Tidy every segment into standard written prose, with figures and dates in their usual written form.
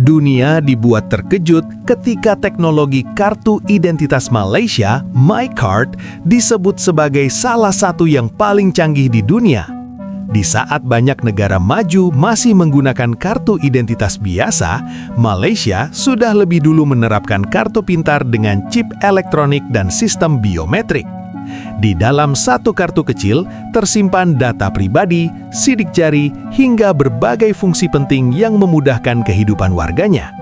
Dunia dibuat terkejut ketika teknologi kartu identitas Malaysia, MyCard, disebut sebagai salah satu yang paling canggih di dunia. Di saat banyak negara maju masih menggunakan kartu identitas biasa, Malaysia sudah lebih dulu menerapkan kartu pintar dengan chip elektronik dan sistem biometrik. Di dalam satu kartu kecil tersimpan data pribadi, sidik jari, hingga berbagai fungsi penting yang memudahkan kehidupan warganya.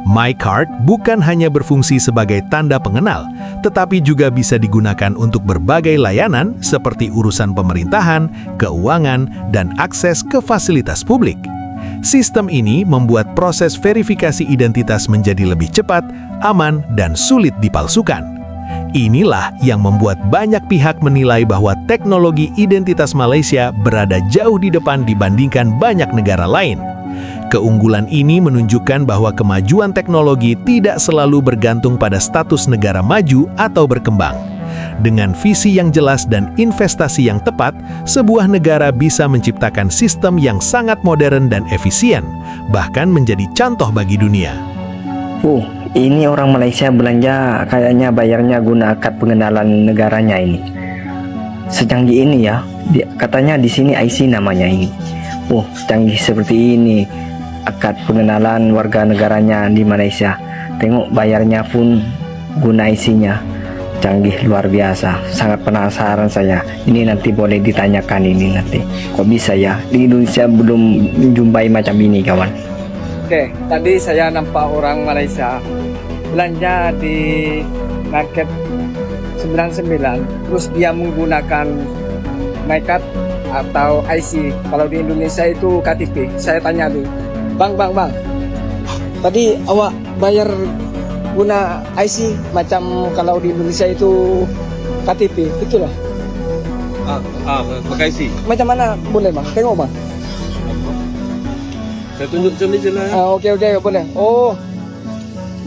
MyCard bukan hanya berfungsi sebagai tanda pengenal, tetapi juga bisa digunakan untuk berbagai layanan seperti urusan pemerintahan, keuangan, dan akses ke fasilitas publik. Sistem ini membuat proses verifikasi identitas menjadi lebih cepat, aman, dan sulit dipalsukan. Inilah yang membuat banyak pihak menilai bahwa teknologi identitas Malaysia berada jauh di depan dibandingkan banyak negara lain. Keunggulan ini menunjukkan bahwa kemajuan teknologi tidak selalu bergantung pada status negara maju atau berkembang. Dengan visi yang jelas dan investasi yang tepat, sebuah negara bisa menciptakan sistem yang sangat modern dan efisien, bahkan menjadi contoh bagi dunia. Ini orang Malaysia belanja kayaknya bayarnya guna kad pengenalan negaranya ini. Secanggih ini ya, katanya di sini IC namanya ini. Secanggih seperti ini akad pengenalan warga negaranya di Malaysia. Tengok bayarnya pun guna IC-nya. Canggih luar biasa. Sangat penasaran saya. Ini nanti boleh ditanyakan ini nanti. Kok bisa ya? Di Indonesia belum menjumpai macam ini kawan. Oke, tadi saya nampak orang Malaysia belanja di market 99, terus dia menggunakan MyCard atau IC. Kalau di Indonesia itu KTP. Saya tanya dulu, Bang, tadi awak bayar guna IC macam kalau di Indonesia itu KTP, betul lah? Pakai IC. Macam mana boleh Bang? Tengok Bang. Saya tunjuk macam ni je lah. Okey, boleh.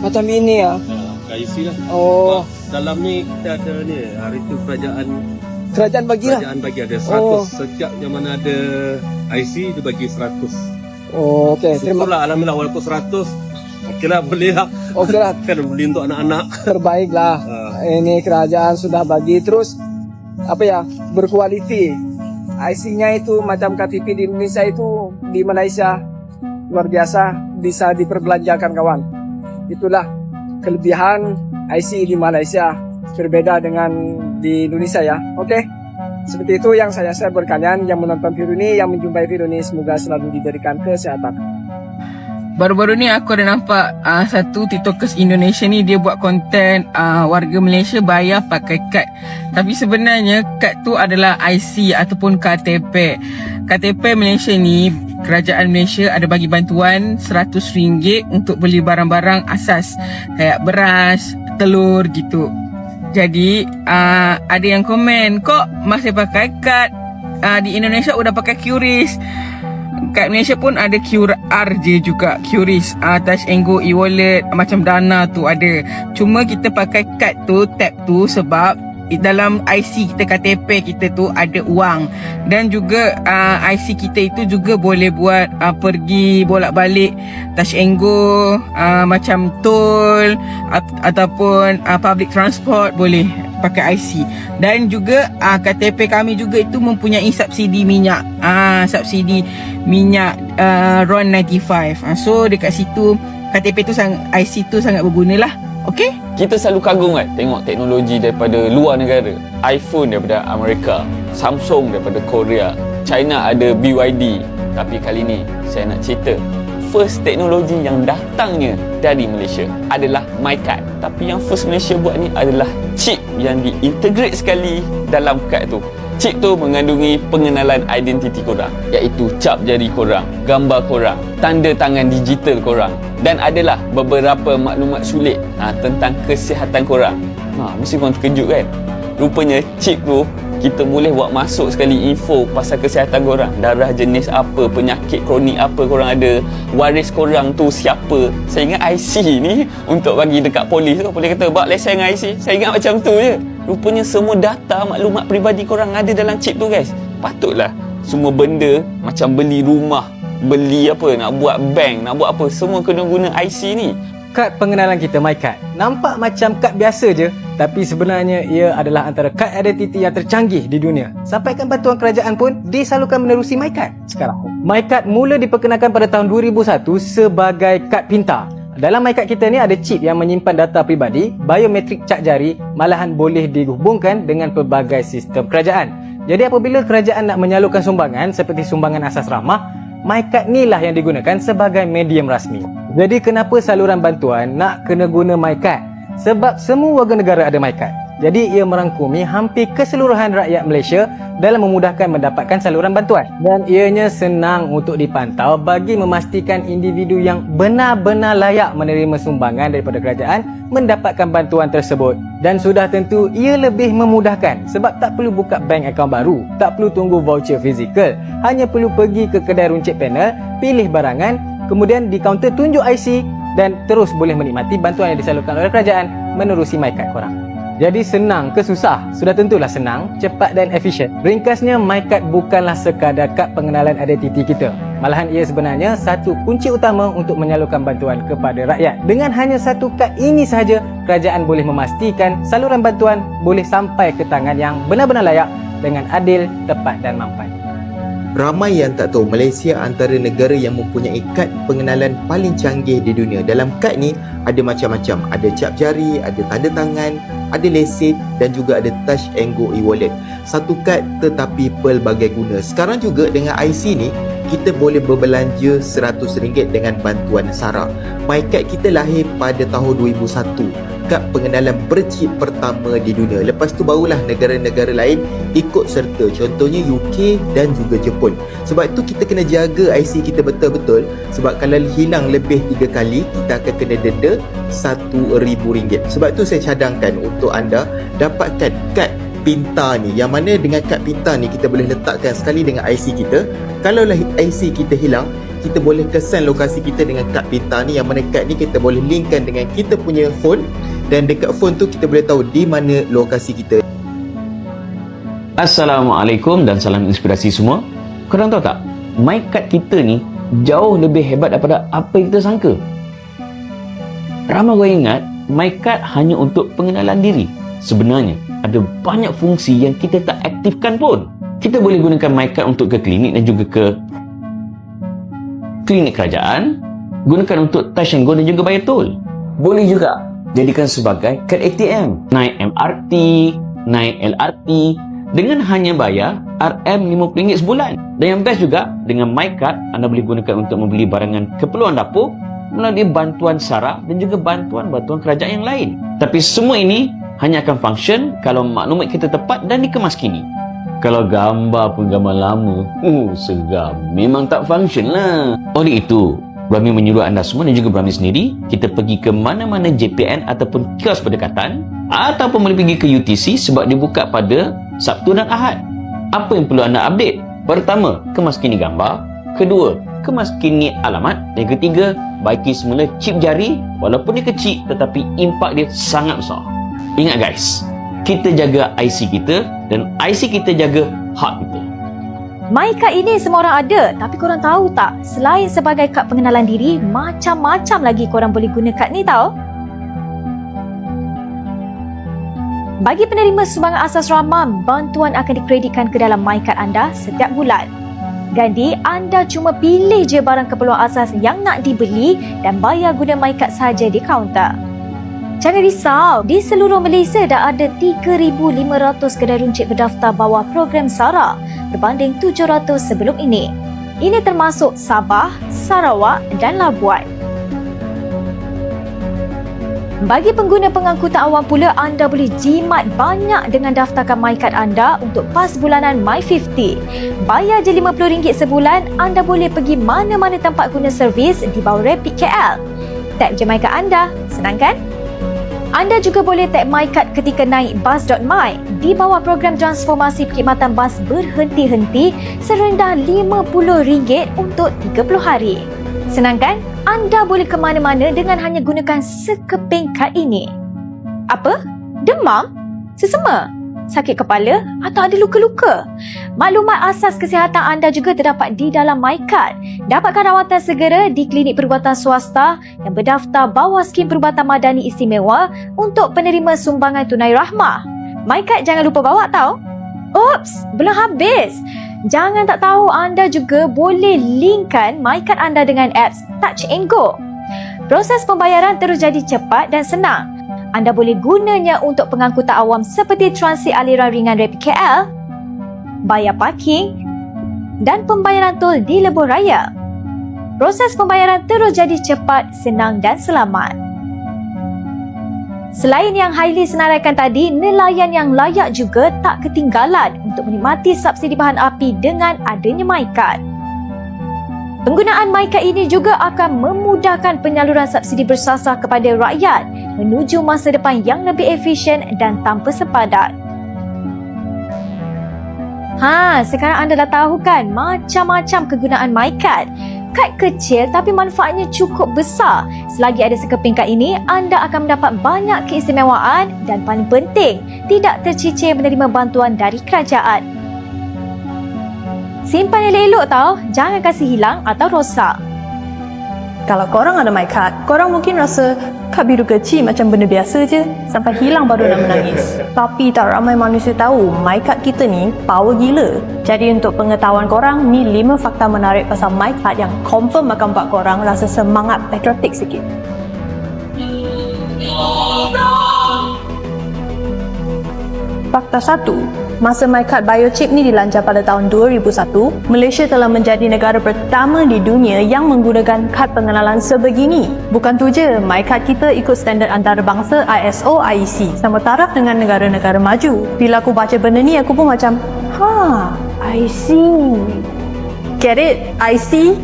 Macam ini ya. Pakai IC lah. Dalam ni kita ada ni, hari tu kerajaan bagi lah. Kerajaan bagi ada 100. Setiap yang mana ada IC, dia bagi 100. Okey. Syukurlah, alhamdulillah, walaupun 100, okeylah, boleh lah. Okeylah. Kan beli untuk anak-anak. Terbaiklah. Ini kerajaan sudah bagi. Terus, berkualiti. IC-nya itu macam KTP di Indonesia itu, di Malaysia luar biasa, bisa diperbelanjakan kawan. Itulah kelebihan IC di Malaysia, berbeda dengan di Indonesia ya. Oke, seperti itu yang saya share buat kalian yang menonton video ini, yang menjumpai video ini. Semoga selalu diberikan kesehatan. Baru-baru ni aku ada nampak satu tiktokers Indonesia ni, dia buat konten warga Malaysia bayar pakai kad. Tapi sebenarnya kad tu adalah IC ataupun KTP. KTP Malaysia ni, kerajaan Malaysia ada bagi bantuan RM100 untuk beli barang-barang asas kayak beras, telur gitu. Jadi ada yang komen, kok masih pakai kad? Di Indonesia udah pakai QRIS. Kat Malaysia pun ada QR je juga, QRIS, Touch and Go, e-wallet, macam Dana tu ada. Cuma kita pakai kad tu, tap tu sebab dalam IC kita, KTP kita tu ada uang. Dan juga IC kita itu juga boleh buat pergi bolak-balik Touch and Go, macam tol ataupun public transport boleh pakai IC. Dan juga KTP kami juga itu mempunyai subsidi minyak, subsidi minyak RON 95. So dekat situ KTP tu IC tu sangat berguna lah. Okey? Kita selalu kagum kan tengok teknologi daripada luar negara. iPhone daripada Amerika, Samsung daripada Korea, China ada BYD. Tapi kali ni saya nak cerita first teknologi yang datangnya dari Malaysia adalah MyCard. Tapi yang first Malaysia buat ni adalah chip yang diintegrate sekali dalam kad tu. Chip tu mengandungi pengenalan identiti korang, iaitu cap jari korang, gambar korang, tanda tangan digital korang, dan adalah beberapa maklumat sulit tentang kesihatan korang. Mesti korang terkejut kan? Rupanya chip tu kita boleh buat masuk sekali info pasal kesihatan korang. Darah jenis apa, penyakit kronik apa korang ada, waris korang tu siapa. Saya ingat IC ni untuk bagi dekat polis tu, polis kata bawa lesen dengan IC. Saya ingat macam tu je. Rupanya semua data, maklumat peribadi korang ada dalam chip tu guys. Patutlah semua benda macam beli rumah, beli apa, nak buat bank, nak buat apa, semua kena guna IC ni. Kad pengenalan kita MyCard nampak macam kad biasa je, tapi sebenarnya ia adalah antara kad identiti yang tercanggih di dunia. Sampaikan bantuan kerajaan pun disalurkan menerusi MyCard sekarang. MyCard mula diperkenalkan pada tahun 2001 sebagai kad pintar. Dalam MyCard kita ni ada chip yang menyimpan data pribadi, biometrik cap jari, malahan boleh dihubungkan dengan pelbagai sistem kerajaan. Jadi apabila kerajaan nak menyalurkan sumbangan seperti sumbangan asas rahmah, MyCard ni lah yang digunakan sebagai medium rasmi. Jadi kenapa saluran bantuan nak kena guna MyCard? Sebab semua warga negara ada MyCard. Jadi ia merangkumi hampir keseluruhan rakyat Malaysia dalam memudahkan mendapatkan saluran bantuan. Dan ianya senang untuk dipantau bagi memastikan individu yang benar-benar layak menerima sumbangan daripada kerajaan mendapatkan bantuan tersebut. Dan sudah tentu ia lebih memudahkan sebab tak perlu buka bank akaun baru, tak perlu tunggu voucher fizikal, hanya perlu pergi ke kedai runcit panel, pilih barangan, kemudian di kaunter tunjuk IC dan terus boleh menikmati bantuan yang disalurkan oleh kerajaan menerusi MyCard korang. Jadi senang ke susah? Sudah tentulah senang, cepat dan efisien. Ringkasnya, MyCard bukanlah sekadar kad pengenalan identiti kita. Malahan ia sebenarnya satu kunci utama untuk menyalurkan bantuan kepada rakyat. Dengan hanya satu kad ini sahaja, kerajaan boleh memastikan saluran bantuan boleh sampai ke tangan yang benar-benar layak dengan adil, tepat dan mampan. Ramai yang tak tahu Malaysia antara negara yang mempunyai kad pengenalan paling canggih di dunia. Dalam kad ni ada macam-macam. Ada cap jari, ada tanda tangan, ada lesen dan juga ada Touch and Go e-wallet. Satu kad tetapi pelbagai guna. Sekarang juga dengan IC ni, kita boleh berbelanja RM100 dengan bantuan SARA. MyCard kita lahir pada tahun 2001. Kad pengenalan berchip pertama di dunia. Lepas tu barulah negara-negara lain ikut serta. Contohnya UK dan juga Jepun. Sebab tu kita kena jaga IC kita betul-betul. Sebab kalau hilang lebih 3 kali, kita akan kena denda RM1,000. Sebab tu saya cadangkan untuk anda dapatkan kad pintar ni. Yang mana dengan kad pintar ni kita boleh letakkan sekali dengan IC kita. Kalau lah IC kita hilang, kita boleh kesan lokasi kita dengan kad pintar ni. Yang mana kad ni kita boleh linkkan dengan kita punya phone. Dan dekat phone tu kita boleh tahu di mana lokasi kita. Assalamualaikum dan salam inspirasi semua. Korang tahu tak, MyCard kita ni jauh lebih hebat daripada apa yang kita sangka. Ramai orang ingat MyCard hanya untuk pengenalan diri. Sebenarnya ada banyak fungsi yang kita tak aktifkan pun. Kita boleh gunakan MyCard untuk ke klinik dan juga ke klinik kerajaan. Gunakan untuk touch and go dan juga bayar tol. Boleh juga jadikan sebagai kad ATM, naik MRT, naik LRT dengan hanya bayar RM50 sebulan. Dan yang best juga, dengan MyCard anda boleh gunakan untuk membeli barangan keperluan dapur melalui bantuan SARA dan juga bantuan-bantuan kerajaan yang lain. Tapi semua ini hanya akan function kalau maklumat kita tepat dan dikemas kini. Kalau gambar pun gambar lama, seram, memang tak function lah. Oleh itu, Brahmi menyuruh anda semua dan juga Brahmi sendiri, kita pergi ke mana-mana JPN ataupun kios berdekatan, ataupun boleh pergi ke UTC sebab dibuka pada Sabtu dan Ahad. Apa yang perlu anda update? Pertama, kemaskini gambar. Kedua, kemaskini alamat. Dan ketiga, baiki semula chip jari. Walaupun dia kecil tetapi impak dia sangat besar. Ingat guys, kita jaga IC kita dan IC kita jaga hak kita. MyCard ini semua orang ada, tapi korang tahu tak, selain sebagai kad pengenalan diri, macam-macam lagi korang boleh guna kad ni tau. Bagi penerima sumbangan asas rahmah, bantuan akan dikreditkan ke dalam MyCard anda setiap bulan. Jadi, anda cuma pilih je barang keperluan asas yang nak dibeli dan bayar guna MyCard sahaja di kaunter. Jangan risau, di seluruh Malaysia dah ada 3,500 kedai runcit berdaftar bawah program SARA berbanding 700 sebelum ini. Ini termasuk Sabah, Sarawak dan Labuan. Bagi pengguna pengangkutan awam pula, anda boleh jimat banyak dengan daftarkan MyCard anda untuk pas bulanan My50. Bayar je RM50 sebulan, anda boleh pergi mana-mana tempat guna servis di bawah Rapid KL. Tap je MyCard anda, senang kan? Anda juga boleh tag MyCard ketika naik bus.my di bawah program transformasi perkhidmatan bas berhenti-henti serendah RM50 untuk 30 hari. Senang kan? Anda boleh ke mana-mana dengan hanya gunakan sekeping kad ini. Apa? Demam? Sesama? sakit kepala atau ada luka-luka. Maklumat asas kesihatan anda juga terdapat di dalam MyCard. Dapatkan rawatan segera di klinik perubatan swasta yang berdaftar bawah skim perubatan madani istimewa untuk penerima sumbangan tunai rahmah. MyCard jangan lupa bawa tau. Oops, belum habis. Jangan tak tahu anda juga boleh linkkan MyCard anda dengan apps Touch and Go. Proses pembayaran terus jadi cepat dan senang. Anda boleh gunanya untuk pengangkutan awam seperti transit aliran ringan Rapid KL, bayar parking dan pembayaran tol di lebuh raya. Proses pembayaran terus jadi cepat, senang dan selamat. Selain yang highly senaraikan tadi, nelayan yang layak juga tak ketinggalan untuk menikmati subsidi bahan api dengan adanya MyCard. Penggunaan MyCard ini juga akan memudahkan penyaluran subsidi bersasar kepada rakyat menuju masa depan yang lebih efisien dan tanpa sepadan. Sekarang anda dah tahu kan macam-macam kegunaan MyCard. Kad kecil tapi manfaatnya cukup besar. Selagi ada sekeping kad ini, anda akan mendapat banyak keistimewaan dan paling penting, tidak tercicir menerima bantuan dari kerajaan. Simpan elok-elok tau, jangan kasih hilang atau rosak. Kalau korang ada MyCard, korang mungkin rasa kad biru kecil macam benda biasa je, sampai hilang baru nak menangis. Tapi tak ramai manusia tahu MyCard kita ni power gila. Jadi untuk pengetahuan korang, ni 5 fakta menarik pasal MyCard yang confirm akan buat korang rasa semangat patriotik sikit. Fakta 1. Masa MyCard biochip ni dilancar pada tahun 2001, Malaysia telah menjadi negara pertama di dunia yang menggunakan kad pengenalan sebegini. Bukan tu je, MyCard kita ikut standard antarabangsa ISO IEC, sama taraf dengan negara-negara maju. Bila aku baca benda ni, aku pun macam, I see. Get it? I see.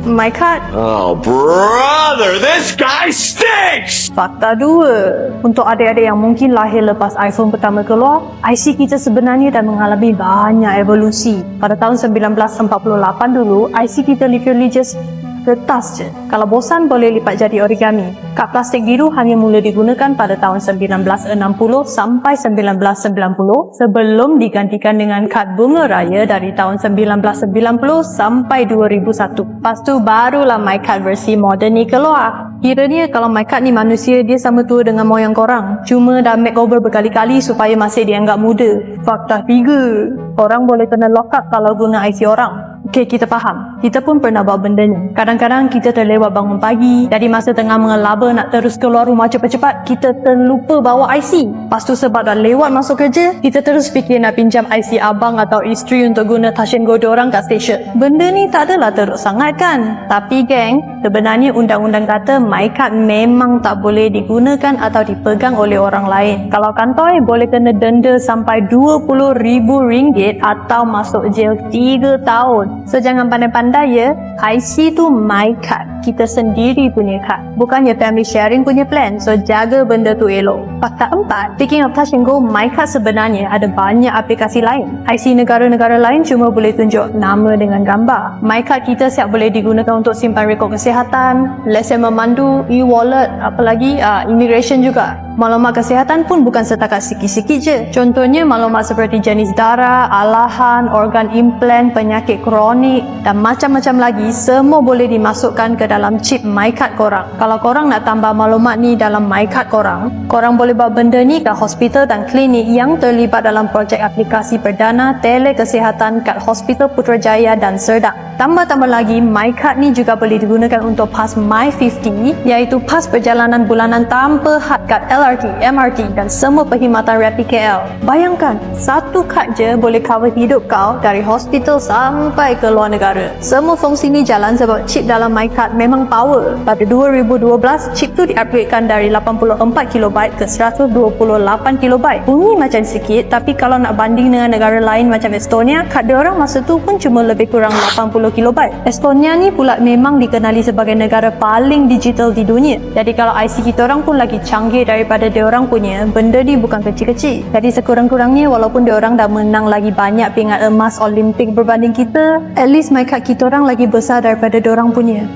MyCard. Oh brother, this guy stinks! Fakta 2. Untuk adik-adik yang mungkin lahir lepas iPhone pertama keluar, IC kita sebenarnya dah mengalami banyak evolusi. Pada tahun 1948 dulu, IC kita literally just kertas je. Kalau bosan boleh lipat jadi origami. Kad plastik biru hanya mula digunakan pada tahun 1960 sampai 1990 sebelum digantikan dengan kad bunga raya dari tahun 1990 sampai 2001. Lepas tu barulah MyCard versi moden ni keluar. Kiranya kalau MyCard ni manusia, dia sama tua dengan moyang korang. Cuma dah makeover berkali-kali supaya masih dianggap muda. Fakta 3. Korang boleh kena lock up kalau guna IC orang. Okey, kita faham. Kita pun pernah buat benda ni. Kadang-kadang kita terlewat bangun pagi. Jadi masa tengah mengelaba nak terus keluar rumah cepat-cepat, kita terlupa bawa IC. Lepas tu sebab dah lewat masuk kerja, kita terus fikir nak pinjam IC abang atau isteri untuk guna touch and go diorang kat stesen. Benda ni tak adalah teruk sangat kan? Tapi geng, sebenarnya undang-undang kata MyCard memang tak boleh digunakan atau dipegang oleh orang lain. Kalau kantoi, boleh kena denda sampai RM20,000 atau masuk jail 3 tahun. So jangan pandai-pandai ya. IC tu MyCard, kita sendiri punya kad, bukannya family sharing punya plan. So jaga benda tu elok. Fakta 4. Speaking of touch and go, MyCard sebenarnya ada banyak aplikasi lain. IC negara-negara lain cuma boleh tunjuk nama dengan gambar. MyCard kita siap boleh digunakan untuk simpan rekod kesihatan, lesen memandu, e-wallet, apalagi immigration juga. Maklumat kesihatan pun bukan setakat sikit-sikit je. Contohnya maklumat seperti jenis darah, alahan, organ implant, penyakit kronik dan macam-macam lagi, semua boleh dimasukkan ke dalam chip MyCard korang. Kalau korang nak tambah maklumat ni dalam MyCard korang boleh buat benda ni kat hospital dan klinik yang terlibat dalam projek aplikasi perdana telekesihatan kat Hospital Putrajaya dan Serdang. Tambah-tambah lagi, MyCard ni juga boleh digunakan untuk pas My50, iaitu pas perjalanan bulanan tanpa had kad LRT, MRT dan semua perkhidmatan Rapid KL. Bayangkan, satu kad je boleh cover hidup kau dari hospital sampai ke luar negara. Semua fungsi ni jalan sebab chip dalam MyCard memang power. Pada 2012, chip tu di-upgradekan dari 84KB ke 128KB. Bunyi macam sikit, tapi kalau nak banding dengan negara lain macam Estonia, kad diorang masa tu pun cuma lebih kurang 80KB. Estonia ni pula memang dikenali sebagai negara paling digital di dunia. Jadi kalau IC kita orang pun lagi canggih daripada diorang punya, benda ni bukan kecil-kecil. Jadi sekurang-kurangnya walaupun diorang dah menang lagi banyak pingat emas Olimpik berbanding kita, at least MyCard kita orang lagi besar daripada diorang punya.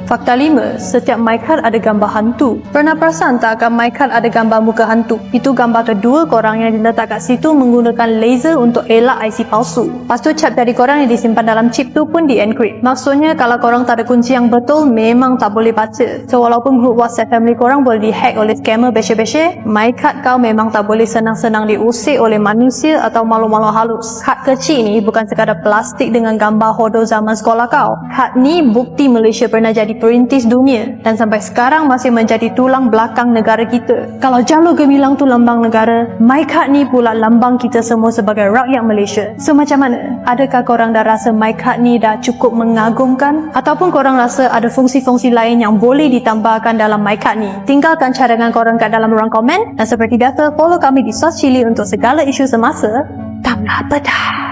Fakta 5, setiap mic card ada gambar hantu. Pernah perasan tak akan mic card ada gambar muka hantu? Itu gambar kedua korang yang diletak kat situ menggunakan laser untuk elak IC palsu. Lepas tu cap jari korang yang disimpan dalam chip tu pun di-encrypt. Maksudnya kalau korang tak ada kunci yang betul, memang tak boleh baca. So walaupun grup WhatsApp family korang boleh dihack oleh scammer beshe-beshe, mic card kau memang tak boleh senang-senang diusik oleh manusia atau malu-malu halus. Kad kecil ni bukan sekadar plastik dengan gambar hodo zaman sekolah kau. Kad ni bukti Malaysia pernah jadi perintis dunia dan sampai sekarang masih menjadi tulang belakang negara kita. Kalau jalur gemilang tu lambang negara, mic card ni pula lambang kita semua sebagai rakyat Malaysia. So macam mana? Adakah korang dah rasa mic card ni dah cukup mengagumkan? Ataupun korang rasa ada fungsi-fungsi lain yang boleh ditambahkan dalam mic card ni? Tinggalkan cadangan korang kat dalam ruang komen dan seperti biasa follow kami di Sos Chili untuk segala isu semasa. Tak apa dah.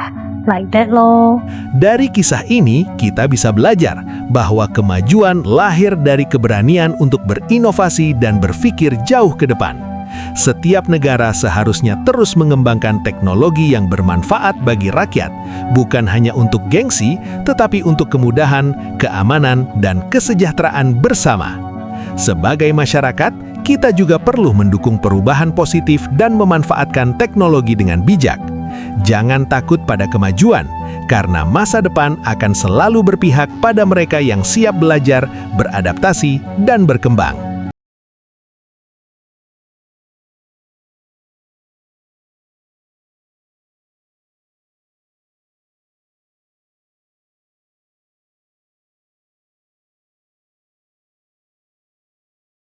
Like that loh. Dari kisah ini, kita bisa belajar bahwa kemajuan lahir dari keberanian untuk berinovasi dan berpikir jauh ke depan. Setiap negara seharusnya terus mengembangkan teknologi yang bermanfaat bagi rakyat, bukan hanya untuk gengsi, tetapi untuk kemudahan, keamanan, dan kesejahteraan bersama. Sebagai masyarakat, kita juga perlu mendukung perubahan positif dan memanfaatkan teknologi dengan bijak. Jangan takut pada kemajuan, karena masa depan akan selalu berpihak pada mereka yang siap belajar, beradaptasi, dan berkembang.